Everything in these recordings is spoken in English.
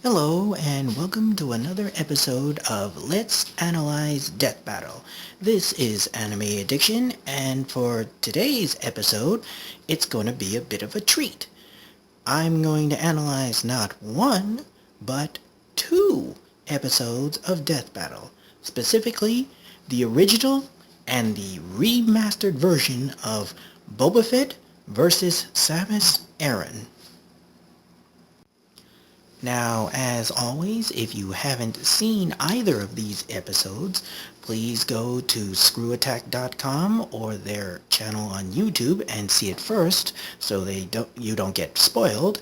Hello and welcome to another episode of Let's Analyze Death Battle. This is Anime Addiction, and for today's episode, it's going to be a bit of a treat. I'm going to analyze not one, but two episodes of Death Battle, specifically the original and the remastered version of Boba Fett versus Samus Aran. Now, as always, if you haven't seen either of these episodes, please go to screwattack.com or their channel on YouTube and see it first so you don't get spoiled.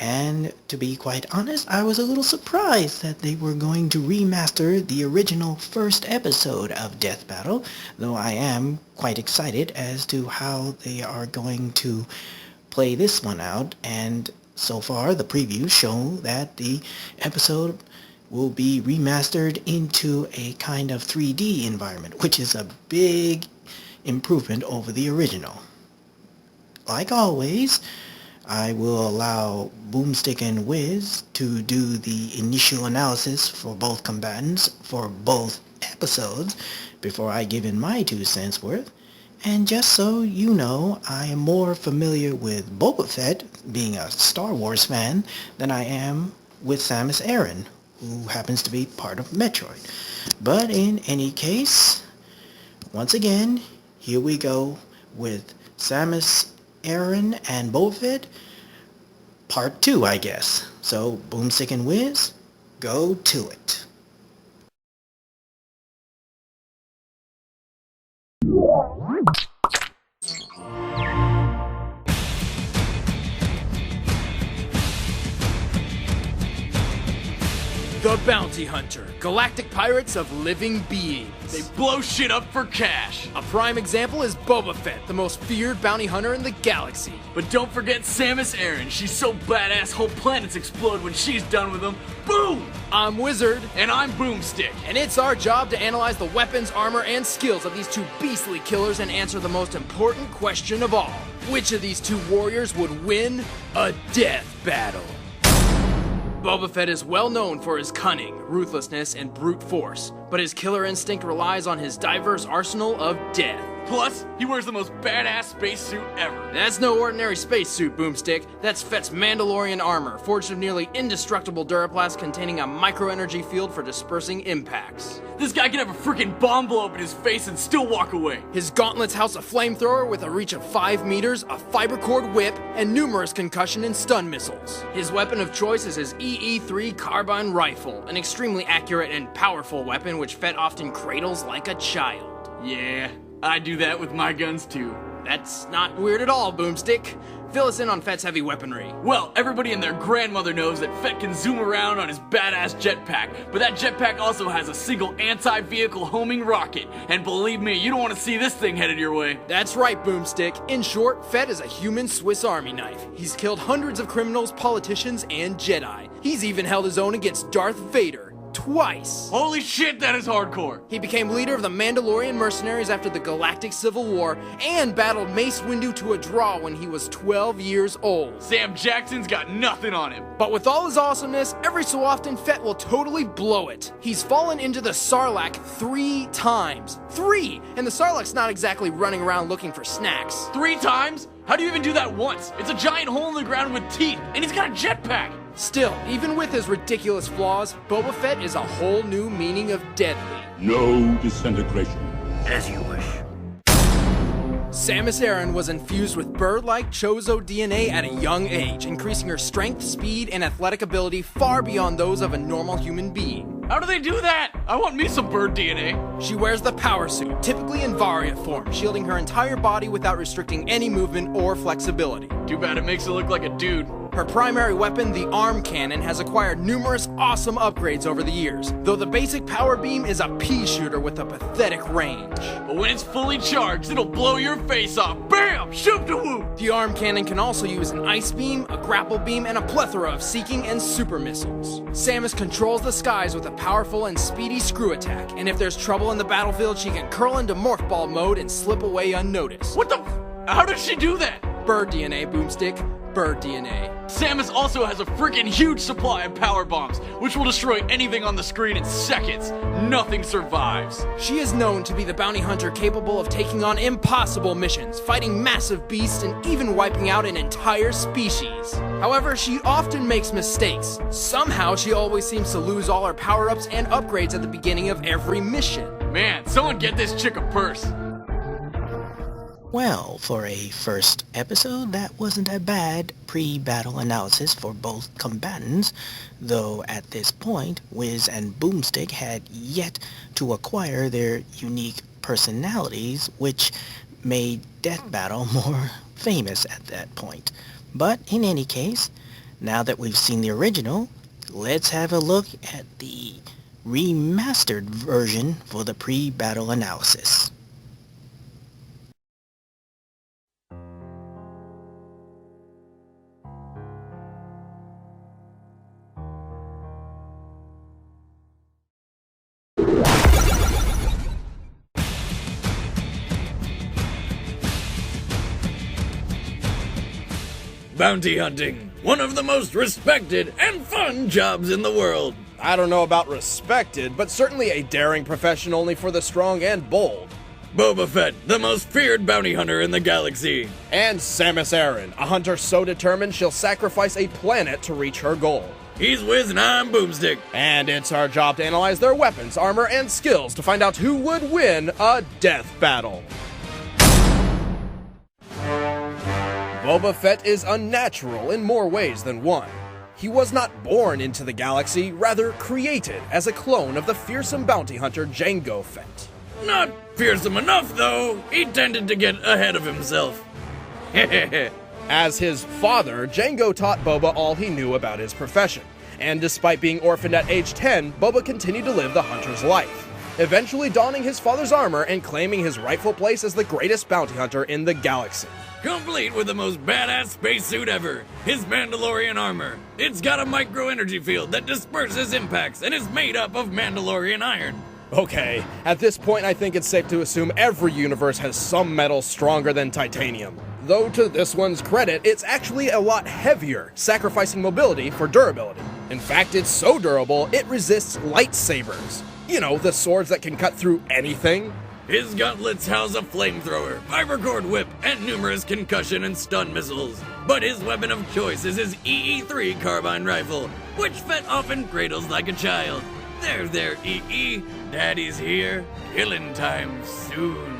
And to be quite honest, I was a little surprised that they were going to remaster the original first episode of Death Battle, though I am quite excited as to how they are going to play this one out. And so far, the previews show that the episode will be remastered into a kind of 3D environment, which is a big improvement over the original. Like always, I will allow Boomstick and Wiz to do the initial analysis for both combatants for both episodes before I give in my 2 cents worth. And just so you know, I am more familiar with Boba Fett, being a Star Wars fan, than I am with Samus Aran, who happens to be part of Metroid. But in any case, once again, here we go with Samus Aran and Boba Fett, part 2, I guess. So, Boomstick and Wiz, go to it. The Bounty Hunter, galactic pirates of living beings. They blow shit up for cash. A prime example is Boba Fett, the most feared bounty hunter in the galaxy. But don't forget Samus Aran. She's so badass whole planets explode when she's done with them. Boom! I'm Wizard. And I'm Boomstick. And it's our job to analyze the weapons, armor, and skills of these two beastly killers and answer the most important question of all. Which of these two warriors would win a death battle? Boba Fett is well known for his cunning, ruthlessness, and brute force, but his killer instinct relies on his diverse arsenal of death. Plus, he wears the most badass spacesuit ever. That's no ordinary spacesuit, Boomstick. That's Fett's Mandalorian armor, forged of nearly indestructible duraplast containing a micro-energy field for dispersing impacts. This guy can have a freaking bomb blow up in his face and still walk away. His gauntlets house a flamethrower with a reach of 5 meters, a fiber cord whip, and numerous concussion and stun missiles. His weapon of choice is his EE-3 carbine rifle, an extremely accurate and powerful weapon which Fett often cradles like a child. Yeah, I do that with my guns too. That's not weird at all, Boomstick. Fill us in on Fett's heavy weaponry. Well, everybody and their grandmother knows that Fett can zoom around on his badass jetpack, but that jetpack also has a single anti-vehicle homing rocket, and believe me, you don't want to see this thing headed your way. That's right, Boomstick. In short, Fett is a human Swiss Army knife. He's killed hundreds of criminals, politicians, and Jedi. He's even held his own against Darth Vader. Twice. Holy shit, that is hardcore. He became leader of the Mandalorian mercenaries after the Galactic Civil War and battled Mace Windu to a draw when he was 12 years old. Sam Jackson's got nothing on him. But with all his awesomeness, every so often Fett will totally blow it. He's fallen into the Sarlacc 3 times. 3! And the Sarlacc's not exactly running around looking for snacks. 3 times? How do you even do that once? It's a giant hole in the ground with teeth, and he's got a jetpack. Still, even with his ridiculous flaws, Boba Fett is a whole new meaning of deadly. No disintegration. As you wish. Samus Aran was infused with bird-like Chozo DNA at a young age, increasing her strength, speed, and athletic ability far beyond those of a normal human being. How do they do that? I want me some bird DNA. She wears the power suit, typically in Varia form, shielding her entire body without restricting any movement or flexibility. Too bad it makes it look like a dude. Her primary weapon, the arm cannon, has acquired numerous awesome upgrades over the years, though the basic power beam is a pea shooter with a pathetic range. But when it's fully charged, it'll blow your face off. Bam! Shoot the whoop! The arm cannon can also use an ice beam, a grapple beam, and a plethora of seeking and super missiles. Samus controls the skies with a powerful and speedy screw attack, and if there's trouble in the battlefield, she can curl into morph ball mode and slip away unnoticed. What the How does she do that? Bird DNA, Boomstick. bird DNA. Samus also has a freaking huge supply of power bombs, which will destroy anything on the screen in seconds. Nothing survives. She is known to be the bounty hunter capable of taking on impossible missions, fighting massive beasts, and even wiping out an entire species. However, she often makes mistakes. Somehow, she always seems to lose all her power-ups and upgrades at the beginning of every mission. Man, someone get this chick a purse. Well, for a first episode, that wasn't a bad pre-battle analysis for both combatants, though at this point, Wiz and Boomstick had yet to acquire their unique personalities, which made Death Battle more famous at that point. But in any case, now that we've seen the original, let's have a look at the remastered version for the pre-battle analysis. Bounty hunting, one of the most respected and fun jobs in the world. I don't know about respected, but certainly a daring profession only for the strong and bold. Boba Fett, the most feared bounty hunter in the galaxy. And Samus Aran, a hunter so determined she'll sacrifice a planet to reach her goal. He's Wiz and I'm Boomstick. And it's our job to analyze their weapons, armor, and skills to find out who would win a death battle. Boba Fett is unnatural in more ways than one. He was not born into the galaxy, rather created as a clone of the fearsome bounty hunter Jango Fett. Not fearsome enough, though. He tended to get ahead of himself. As his father, Jango taught Boba all he knew about his profession, and despite being orphaned at age 10, Boba continued to live the hunter's life, eventually donning his father's armor and claiming his rightful place as the greatest bounty hunter in the galaxy. Complete with the most badass spacesuit ever, his Mandalorian armor. It's got a micro-energy field that disperses impacts and is made up of Mandalorian iron. Okay, at this point I think it's safe to assume every universe has some metal stronger than titanium. Though to this one's credit, it's actually a lot heavier, sacrificing mobility for durability. In fact, it's so durable, it resists lightsabers. You know, the swords that can cut through anything. His gauntlets house a flamethrower, fibercord whip, and numerous concussion and stun missiles. But his weapon of choice is his EE-3 carbine rifle, which Fett often cradles like a child. There, EE. Daddy's here. Killing time soon.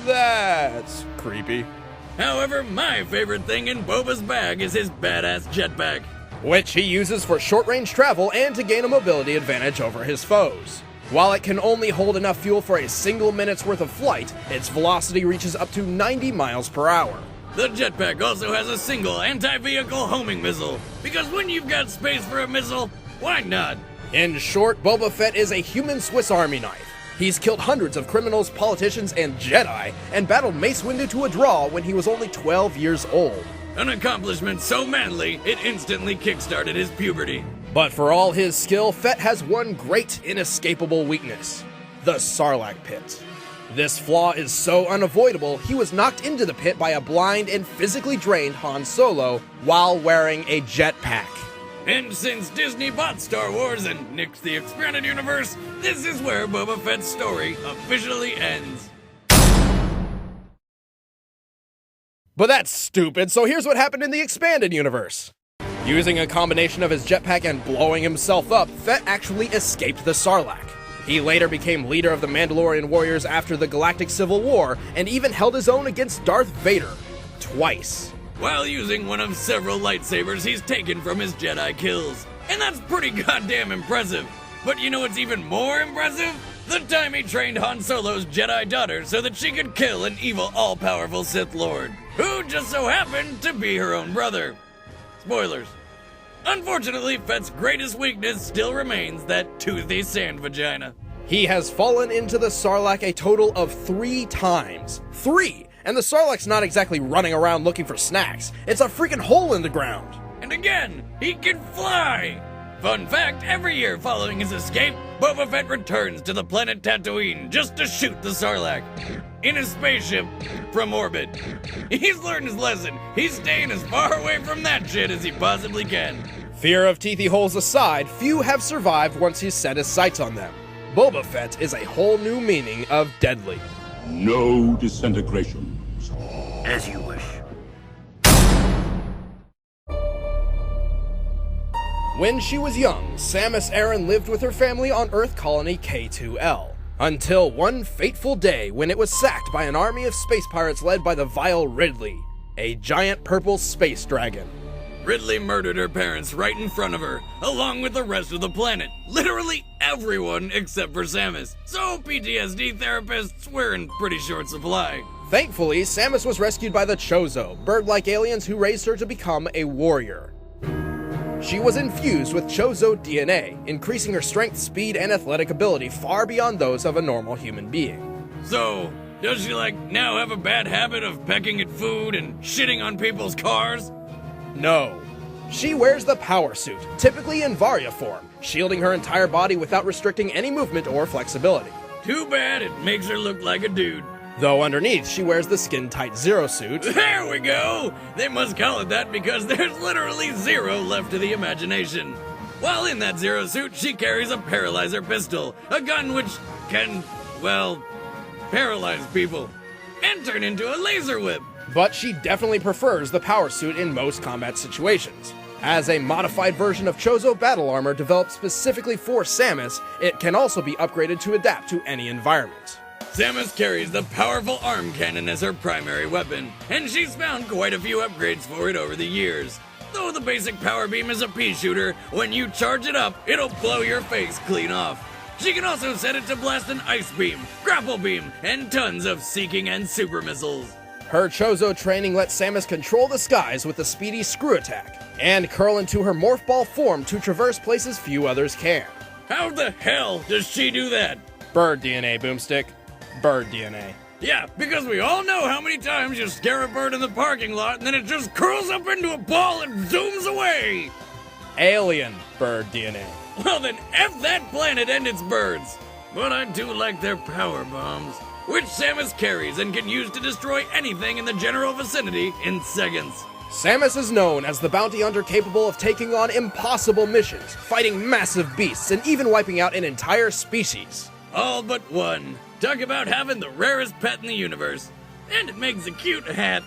That's creepy. However, my favorite thing in Boba's bag is his badass jetpack, which he uses for short-range travel and to gain a mobility advantage over his foes. While it can only hold enough fuel for a single minute's worth of flight, its velocity reaches up to 90 miles per hour. The jetpack also has a single anti-vehicle homing missile, because when you've got space for a missile, why not? In short, Boba Fett is a human Swiss Army knife. He's killed hundreds of criminals, politicians, and Jedi, and battled Mace Windu to a draw when he was only 12 years old. An accomplishment so manly, it instantly kickstarted his puberty. But for all his skill, Fett has one great, inescapable weakness: the Sarlacc pit. This flaw is so unavoidable, he was knocked into the pit by a blind and physically drained Han Solo while wearing a jetpack. And since Disney bought Star Wars and nixed the expanded universe, this is where Boba Fett's story officially ends. But that's stupid, so here's what happened in the expanded universe. Using a combination of his jetpack and blowing himself up, Fett actually escaped the Sarlacc. He later became leader of the Mandalorian warriors after the Galactic Civil War, and even held his own against Darth Vader. Twice. While using one of several lightsabers he's taken from his Jedi kills. And that's pretty goddamn impressive. But you know what's even more impressive? The time he trained Han Solo's Jedi daughter so that she could kill an evil, all-powerful Sith Lord, who just so happened to be her own brother. Spoilers. Unfortunately, Fett's greatest weakness still remains that toothy sand vagina. He has fallen into the Sarlacc a total of 3 times. 3! And the Sarlacc's not exactly running around looking for snacks. It's a freaking hole in the ground. And again, he can fly! Fun fact, every year following his escape, Boba Fett returns to the planet Tatooine just to shoot the Sarlacc. in his spaceship from orbit. He's learned his lesson. He's staying as far away from that shit as he possibly can. Fear of teethy holes aside, few have survived once he's set his sights on them. Boba Fett is a whole new meaning of deadly. No disintegrations. As you wish. When she was young, Samus Aran lived with her family on Earth colony K2L. Until one fateful day when it was sacked by an army of space pirates led by the vile Ridley, a giant purple space dragon. Ridley murdered her parents right in front of her, along with the rest of the planet. Literally everyone except for Samus. So PTSD therapists were in pretty short supply. Thankfully, Samus was rescued by the Chozo, bird-like aliens who raised her to become a warrior. She was infused with Chozo DNA, increasing her strength, speed, and athletic ability far beyond those of a normal human being. So, does she now have a bad habit of pecking at food and shitting on people's cars? No. She wears the power suit, typically in Varya form, shielding her entire body without restricting any movement or flexibility. Too bad it makes her look like a dude. Though underneath, she wears the skin-tight Zero suit. There we go! They must call it that because there's literally zero left to the imagination. While in that Zero suit, she carries a paralyzer pistol, a gun which can, paralyze people, and turn into a laser whip. But she definitely prefers the power suit in most combat situations. As a modified version of Chozo battle armor developed specifically for Samus, it can also be upgraded to adapt to any environment. Samus carries the powerful arm cannon as her primary weapon, and she's found quite a few upgrades for it over the years. Though the basic power beam is a pea shooter, when you charge it up, it'll blow your face clean off. She can also set it to blast an ice beam, grapple beam, and tons of seeking and super missiles. Her Chozo training lets Samus control the skies with a speedy screw attack, and curl into her morph ball form to traverse places few others can. How the hell does she do that? Bird DNA, Boomstick. Bird DNA. Yeah, because we all know how many times you scare a bird in the parking lot and then it just curls up into a ball and zooms away! Alien bird DNA. Well then, F that planet and its birds! But I do like their power bombs, which Samus carries and can use to destroy anything in the general vicinity in seconds. Samus is known as the bounty hunter capable of taking on impossible missions, fighting massive beasts, and even wiping out an entire species. All but one. Talk about having the rarest pet in the universe. And it makes a cute hat.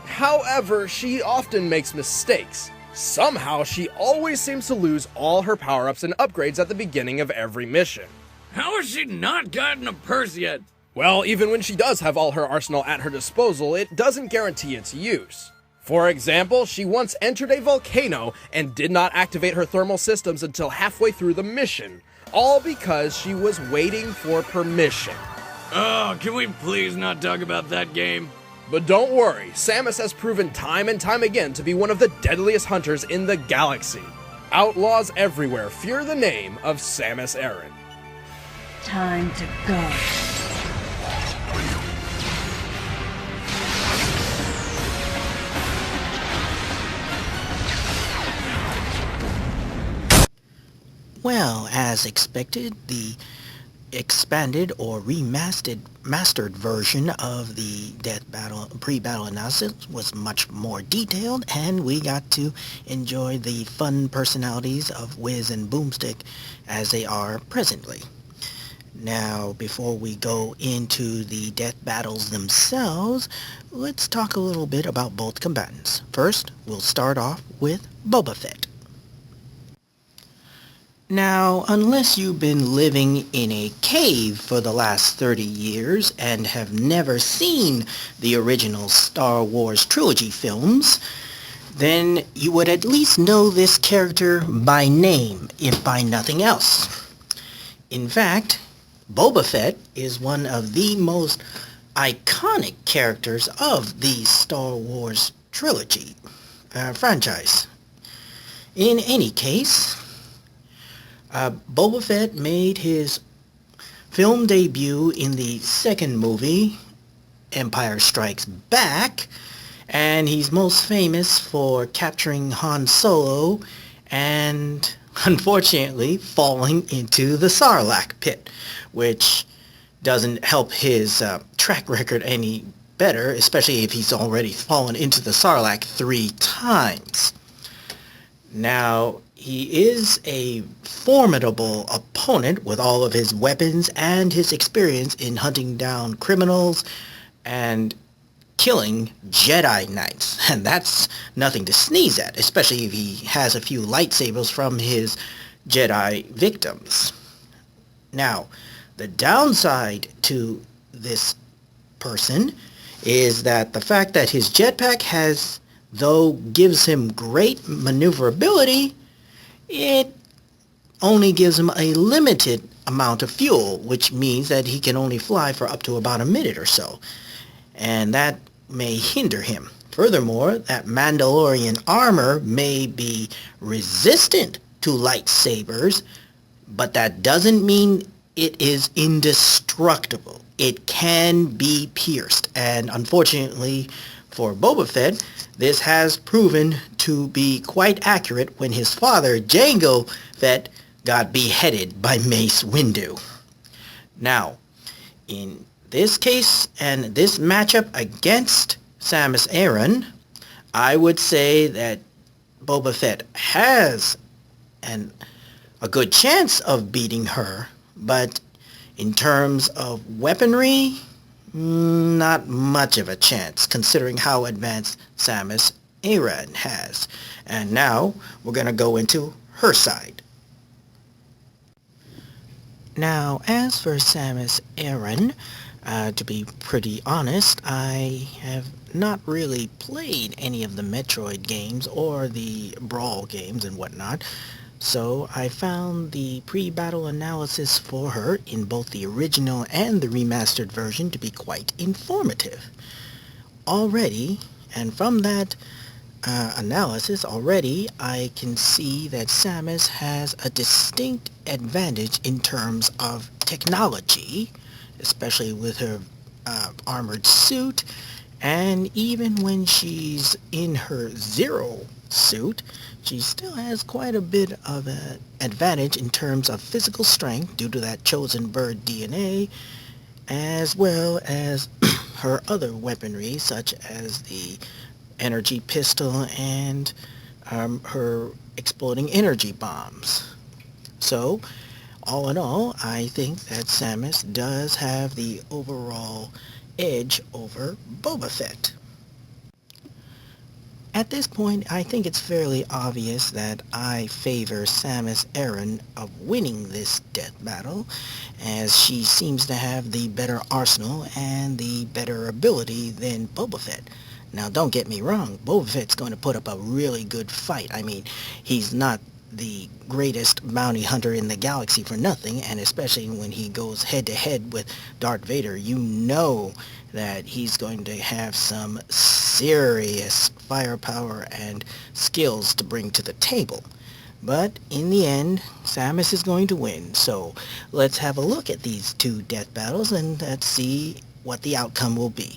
However, she often makes mistakes. Somehow, she always seems to lose all her power-ups and upgrades at the beginning of every mission. How has she not gotten a purse yet? Well, even when she does have all her arsenal at her disposal, it doesn't guarantee its use. For example, she once entered a volcano and did not activate her thermal systems until halfway through the mission, all because she was waiting for permission. Oh, can we please not talk about that game? But don't worry, Samus has proven time and time again to be one of the deadliest hunters in the galaxy. Outlaws everywhere fear the name of Samus Aran. Time to go. Well, as expected, the expanded or remastered version of the Death Battle pre-battle analysis was much more detailed, and we got to enjoy the fun personalities of Wiz and Boomstick as they are presently. Now, before we go into the death battles themselves, let's talk a little bit about both combatants. First, we'll start off with Boba Fett. Now, unless you've been living in a cave for the last 30 years and have never seen the original Star Wars trilogy films, then you would at least know this character by name, if by nothing else. In fact, Boba Fett is one of the most iconic characters of the Star Wars trilogy franchise. In any case, Boba Fett made his film debut in the second movie, Empire Strikes Back, and he's most famous for capturing Han Solo and, unfortunately, falling into the Sarlacc pit, which doesn't help his track record any better, especially if he's already fallen into the Sarlacc 3 times. Now, he is a formidable opponent with all of his weapons and his experience in hunting down criminals and killing Jedi Knights. And that's nothing to sneeze at, especially if he has a few lightsabers from his Jedi victims. Now, the downside to this person is that the fact that his jetpack though gives him great maneuverability, it only gives him a limited amount of fuel, which means that he can only fly for up to about a minute or so. And that may hinder him. Furthermore, that Mandalorian armor may be resistant to lightsabers, but that doesn't mean it is indestructible. It can be pierced, and unfortunately for Boba Fett, this has proven to be quite accurate when his father, Jango Fett, got beheaded by Mace Windu. Now, in this case and this matchup against Samus Aran, I would say that Boba Fett has a good chance of beating her, but in terms of weaponry, not much of a chance, considering how advanced Samus Aran has. And now, we're going to go into her side. Now, as for Samus Aran, to be pretty honest, I have not really played any of the Metroid games or the Brawl games and whatnot, so I found the pre-battle analysis for her in both the original and the remastered version to be quite informative. Already, and from that analysis already, I can see that Samus has a distinct advantage in terms of technology, especially with her armored suit, and even when she's in her Zero suit, she still has quite a bit of an advantage in terms of physical strength due to that chosen bird DNA, as well as her other weaponry, such as the energy pistol and her exploding energy bombs. So, all in all, I think that Samus does have the overall edge over Boba Fett. At this point, I think it's fairly obvious that I favor Samus Aran of winning this death battle, as she seems to have the better arsenal and the better ability than Boba Fett. Now, don't get me wrong, Boba Fett's going to put up a really good fight. I mean, he's not the greatest bounty hunter in the galaxy for nothing, and especially when he goes head-to-head with Darth Vader, you know that he's going to have some serious firepower and skills to bring to the table. But in the end, Samus is going to win, so let's have a look at these two death battles and let's see what the outcome will be.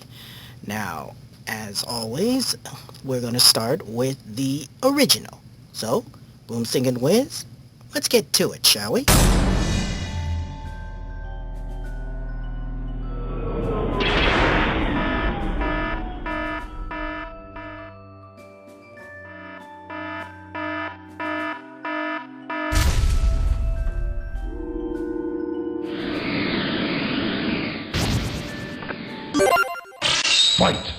Now, as always, we're going to start with the original. So, Boom Sing and Wiz, let's get to it, shall we? Fight!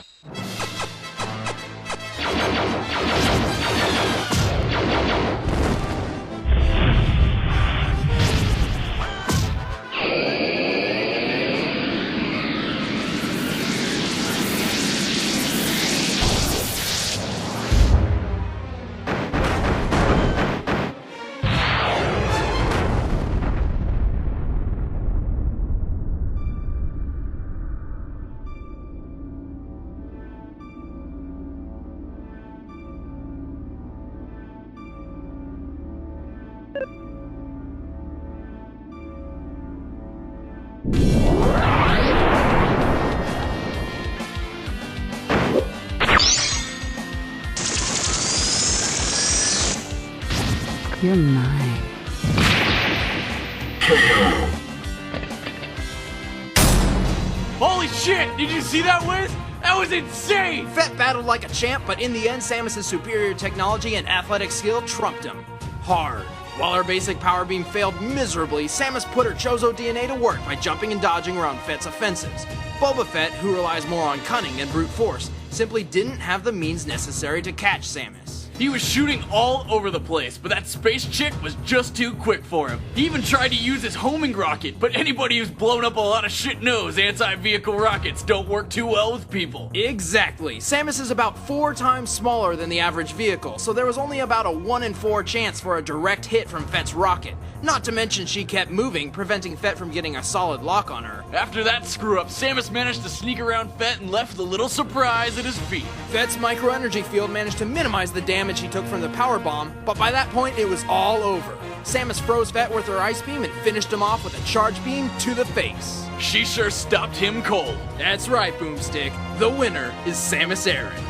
You're mine. Holy shit! Did you see that, Wiz? That was insane! Fett battled like a champ, but in the end, Samus' superior technology and athletic skill trumped him. Hard. While her basic power beam failed miserably, Samus put her Chozo DNA to work by jumping and dodging around Fett's offensives. Boba Fett, who relies more on cunning and brute force, simply didn't have the means necessary to catch Samus. He was shooting all over the place, but that space chick was just too quick for him. He even tried to use his homing rocket, but anybody who's blown up a lot of shit knows anti-vehicle rockets don't work too well with people. Exactly. Samus is about 4 times smaller than the average vehicle, so there was only about a 1 in 4 chance for a direct hit from Fett's rocket. Not to mention she kept moving, preventing Fett from getting a solid lock on her. After that screw-up, Samus managed to sneak around Fett and left the little surprise at his feet. Fett's micro-energy field managed to minimize the damage he took from the power bomb, but by that point it was all over. Samus froze Fett with her ice beam and finished him off with a charge beam to the face. She sure stopped him cold. That's right, Boomstick. The winner is Samus Aran.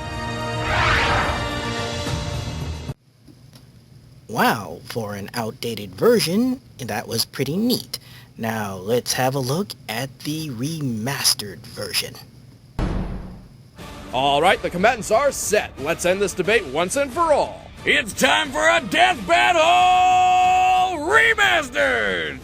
Wow, for an outdated version, that was pretty neat. Now let's have a look at the remastered version. Alright, the combatants are set. Let's end this debate once and for all. It's time for a death battle remastered!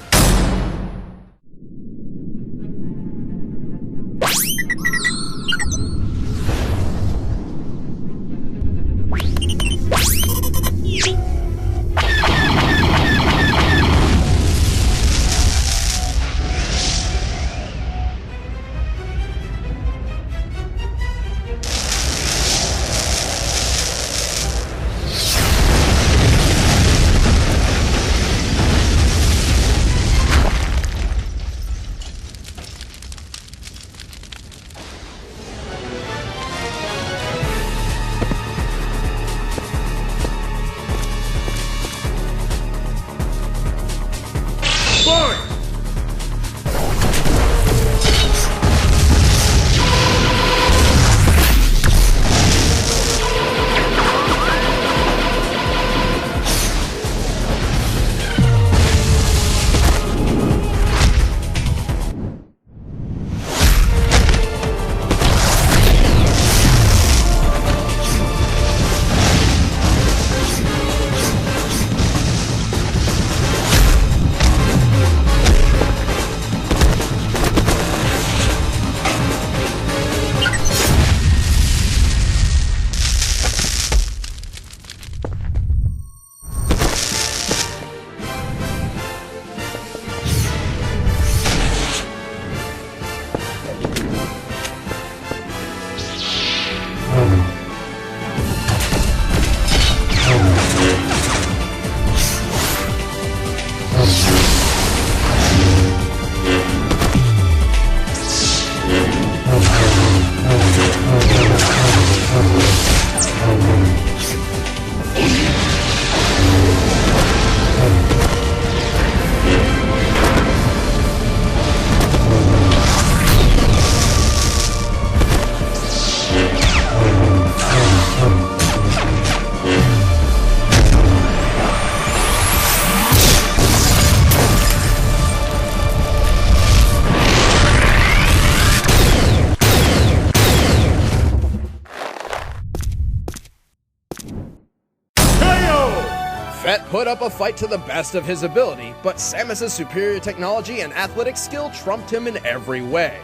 Fett put up a fight to the best of his ability, but Samus' superior technology and athletic skill trumped him in every way.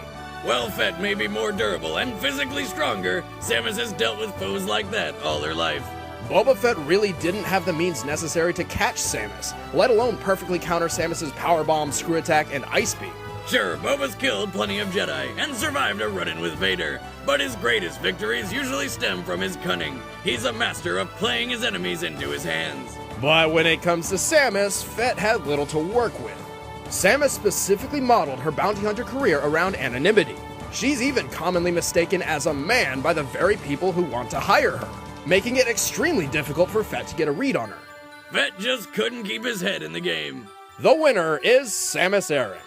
Well, Fett may be more durable and physically stronger. Samus has dealt with foes like that all her life. Boba Fett really didn't have the means necessary to catch Samus, let alone perfectly counter Samus' power bomb, screw attack, and ice beam. Sure, Boba's killed plenty of Jedi and survived a run-in with Vader, but his greatest victories usually stem from his cunning. He's a master of playing his enemies into his hands. But when it comes to Samus, Fett had little to work with. Samus specifically modeled her bounty hunter career around anonymity. She's even commonly mistaken as a man by the very people who want to hire her, making it extremely difficult for Fett to get a read on her. Fett just couldn't keep his head in the game. The winner is Samus Aran.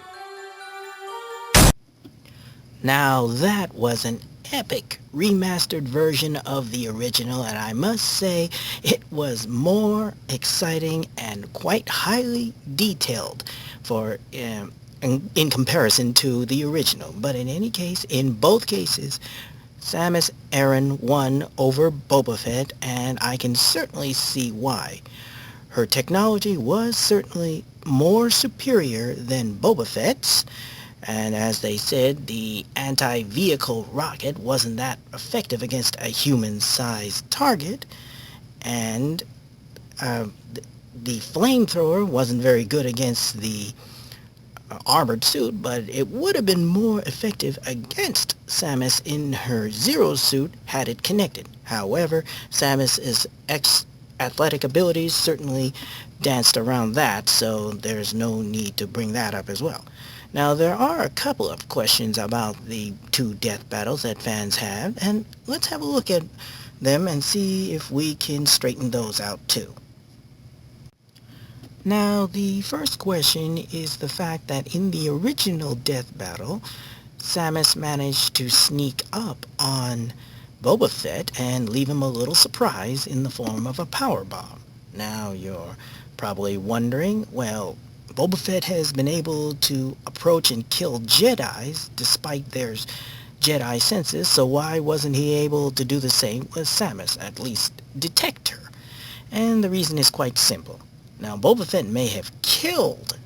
Now that was an epic remastered version of the original, and I must say it was more exciting and quite highly detailed for in comparison to the original. But in any case, in both cases, Samus Aran won over Boba Fett, and I can certainly see why. Her technology was certainly more superior than Boba Fett's, and as they said, the anti-vehicle rocket wasn't that effective against a human-sized target, and the flamethrower wasn't very good against the armored suit, but it would have been more effective against Samus in her Zero suit had it connected. However, Samus's athletic abilities certainly danced around that, so there's no need to bring that up as well. Now, there are a couple of questions about the two death battles that fans have, and let's have a look at them and see if we can straighten those out too. Now, the first question is the fact that in the original death battle, Samus managed to sneak up on Boba Fett and leave him a little surprise in the form of a power bomb. Now, you're probably wondering, well, Boba Fett has been able to approach and kill Jedis despite their Jedi senses, so why wasn't he able to do the same with Samus, at least detect her? And the reason is quite simple. Now, Boba Fett may have killed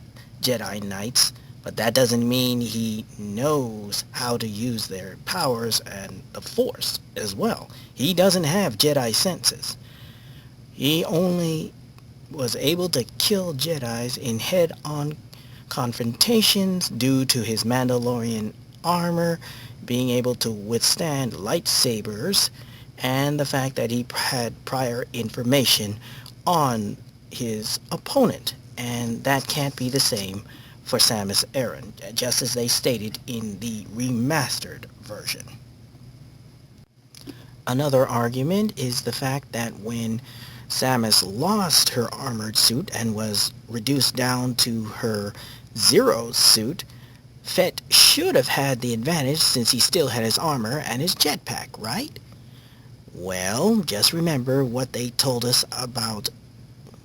Jedi Knights, but that doesn't mean he knows how to use their powers and the Force as well. He doesn't have Jedi senses. He only was able to kill Jedis in head-on confrontations due to his Mandalorian armor, being able to withstand lightsabers, and the fact that he had prior information on his opponent, and that can't be the same for Samus Aran, just as they stated in the remastered version. Another argument is the fact that when Samus lost her armored suit and was reduced down to her Zero suit, Fett should have had the advantage since he still had his armor and his jetpack, right? Well, just remember what they told us about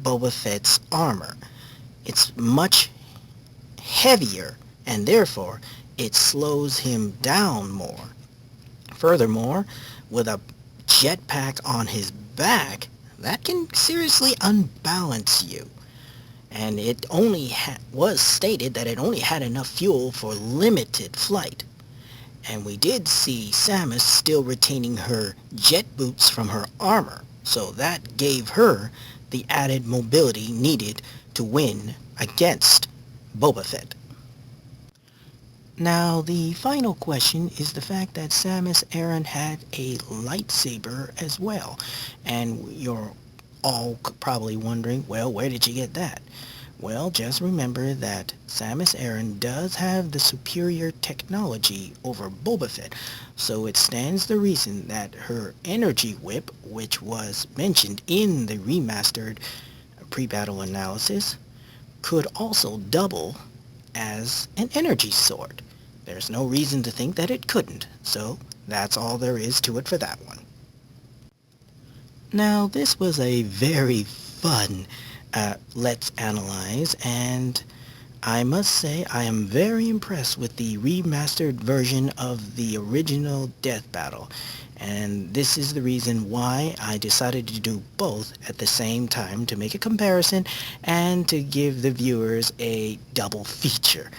Boba Fett's armor. It's much heavier, and therefore it slows him down more. Furthermore, with a jetpack on his back, that can seriously unbalance you. And it only was stated that it only had enough fuel for limited flight. And we did see Samus still retaining her jet boots from her armor, so that gave her the added mobility needed to win against Boba Fett. Now, the final question is the fact that Samus Aran had a lightsaber as well. And you're all probably wondering, well, where did you get that? Well, just remember that Samus Aran does have the superior technology over Boba Fett, so it stands to reason that her energy whip, which was mentioned in the remastered pre-battle analysis, could also double as an energy sword. There's no reason to think that it couldn't, so that's all there is to it for that one. Now, this was a very fun Let's Analyze, and I must say I am very impressed with the remastered version of the original Death Battle, and this is the reason why I decided to do both at the same time, to make a comparison and to give the viewers a double feature.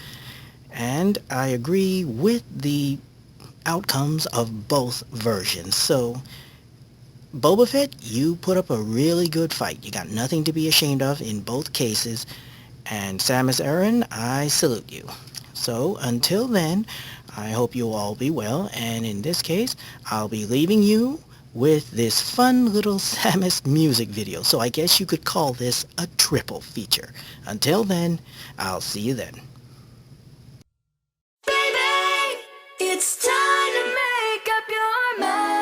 And I agree with the outcomes of both versions. So Boba Fett, you put up a really good fight. You got nothing to be ashamed of in both cases. And Samus Aran, I salute you. So until then, I hope you all be well. And in this case, I'll be leaving you with this fun little Samus music video. So I guess you could call this a triple feature. Until then, I'll see you then. Baby, it's time to make up your mind.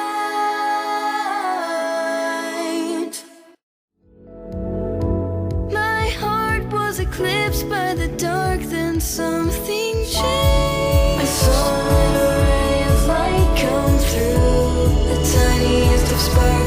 My heart was eclipsed by the dark, then something changed. I saw a ray of light come through, the tiniest of sparks.